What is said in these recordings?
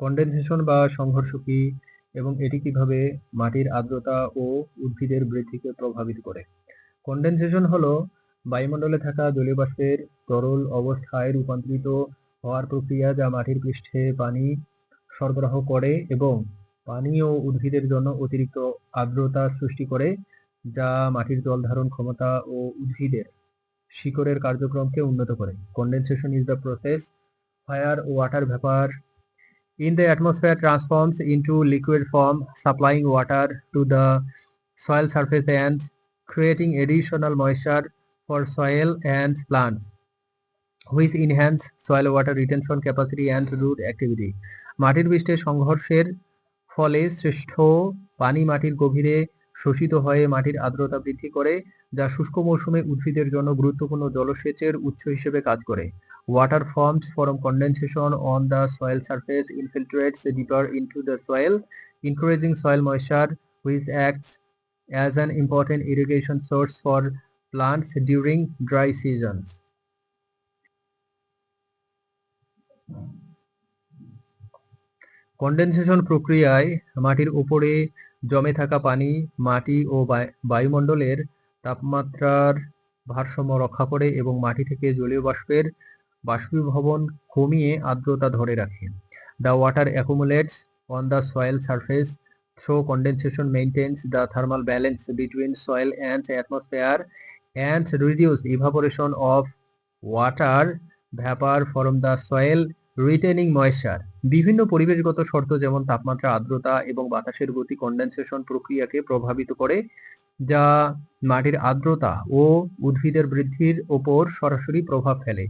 Condensation বা সংঘর্ষ কি এবং এটি কিভাবে মাটির আর্দ্রতা ও উদ্ভিদের বৃদ্ধিকে প্রভাবিত করে? কনডেনসেশন হলো বায়ুমণ্ডলে থাকা জলীয় বাষ্পের তরল অবস্থায় রূপান্তরিত হওয়ার প্রক্রিয়া যা মাটির পৃষ্ঠে পানি সরবরাহ করে এবং পানি ও উদ্ভিদের জন্য অতিরিক্ত আর্দ্রতা সৃষ্টি করে, যা মাটির জল ধারণ ক্ষমতা ও উদ্ভিদের শিকড়ের কার্যক্রমকে উন্নত করে। Condensation is the process where water vapor in the atmosphere transforms into liquid form, supplying water to the soil surface and creating additional moisture for soil and plants, which enhance soil water retention capacity and root activity. মাটির পৃষ্ঠে সংঘর্ষের ফলে সৃষ্ট পানি মাটির গভীরে শোষিত হয়ে মাটির আর্দ্রতা বৃদ্ধি করে, যা শুষ্ক মৌসুমে উদ্ভিদের জন্য গুরুত্বপূর্ণ জলসেচের উৎস হিসেবে কাজ করে। Water formed from condensation on the soil surface infiltrates deeper into the soil, encouraging soil moisture, which acts as an important irrigation source for plants during dry seasons. Condensation প্রক্রিয়ায় মাটির উপরে জমে থাকা পানি মাটি ও বায়ুমণ্ডলের তাপমাত্রার ভারসাম্য রক্ষা করে এবং মাটি থেকে জলীয় বাষ্পের বাষ্পীভবন কমিয়ে আর্দ্রতা ধরে রাখে। The water accumulates on the soil surface through condensation maintains the thermal balance between soil and atmosphere and reduce evaporation of water vapor from the soil, retaining moisture. বিভিন্ন পরিবেশগত শর্ত যেমন তাপমাত্রা, আর্দ্রতা এবং বাতাসের গতি কনডেনসেশন প্রক্রিয়াকে প্রভাবিত করে, যা মাটির আর্দ্রতা ও উদ্ভিদের বৃদ্ধির ওপর সরাসরি প্রভাব ফেলে।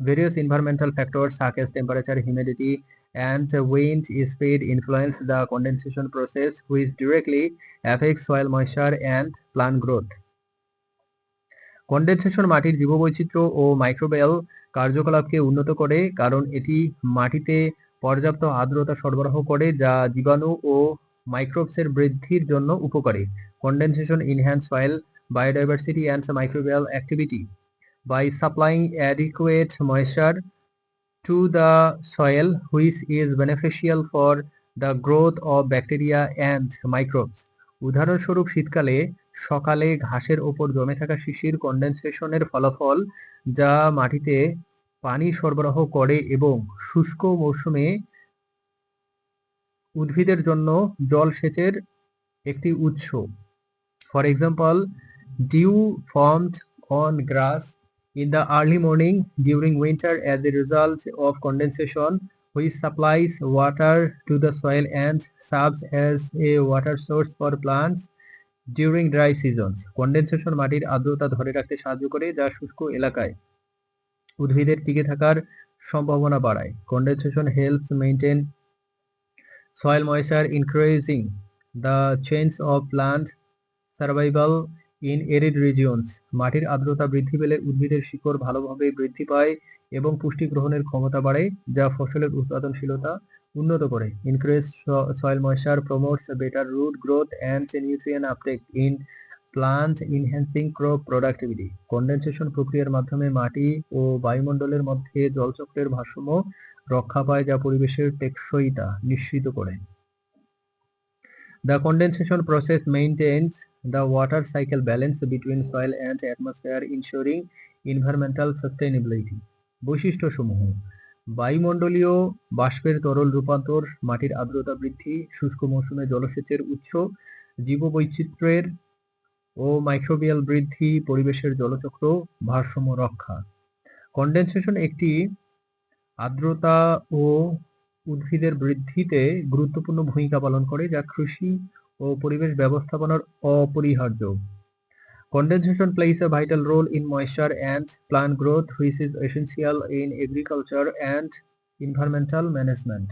Various environmental factors such as temperature, humidity, and wind speed influence the condensation process, which directly affects soil moisture and plant growth. Condensation মাটির জীববৈচিত্র্য ও মাইক্রোবিয়াল কার্যকলাপকে উন্নত করে কারণ এটি মাটিতে পর্যাপ্ত আর্দ্রতা সরবরাহ করে, যা জীবাণু ও মাইক্রোবসের বৃদ্ধির জন্য উপকারী। Condensation enhance soil biodiversity and microbial activity by supplying adequate moisture to the soil, which is beneficial for the growth of bacteria and microbes. উদাহরণস্বরূপ, শীতকালে সকালে ঘাসের ওপর জমে থাকা শিশির কনডেনসেশনের ফলাফল, যা মাটিতে পানি সরবরাহ করে এবং শুষ্ক মৌসুমে উদ্ভিদের জন্য জলসেচের একটি উৎস। For example, dew formed on grass in the early morning during winter as a result of condensation, which supplies water to the soil and serves as a water source for plants during dry seasons. Condensation মাটির আর্দ্রতা ধরে রাখতে সাহায্য করে, যা শুষ্ক এলাকায় উদ্ভিদের টিকে থাকার সম্ভাবনা বাড়ায়। Condensation helps maintain soil moisture, increasing the chance of plant survival in arid regions. মাটির আর্দ্রতা বৃদ্ধি পেলে উদ্ভিদের শিকড় ভালোভাবে বৃদ্ধি পায় এবং পুষ্টি গ্রহণের ক্ষমতা বাড়ে, যা ফসলের উৎপাদনশীলতা উন্নত করে। Increase soil moisture promotes better root growth and nutrient uptake in plant, enhancing crop productivity. Condensation প্রক্রিয়ার মাধ্যমে মাটি ও বায়ুমণ্ডলের মধ্যে জলচক্রের ভারসাম্য রক্ষা পায়, যা পরিবেশের টেকসইতা নিশ্চিত করে। The condensation process maintains the water cycle balance between soil and atmosphere, ensuring environmental sustainability. বৈশিষ্ট্যসমূহ: বায়ুমণ্ডলীয় বাষ্পের তরল রূপান্তর, মাটির আর্দ্রতা বৃদ্ধি, শুষ্ক মৌসুমে জলসেচের উৎস, জীববৈচিত্র্যের ও মাইক্রোবিয়াল বৃদ্ধি, পরিবেশের জলচক্র ভারসাম্য রক্ষা। কনডেনসেশন একটি আর্দ্রতা ও উদ্ভিদের বৃদ্ধিতে গুরুত্বপূর্ণ ভূমিকা পালন করে, যা কৃষি ও পরিবেশ ব্যবস্থাপনার অপরিহার্য। Condensation plays a vital role in moisture and plant growth, which is essential in agriculture and environmental management.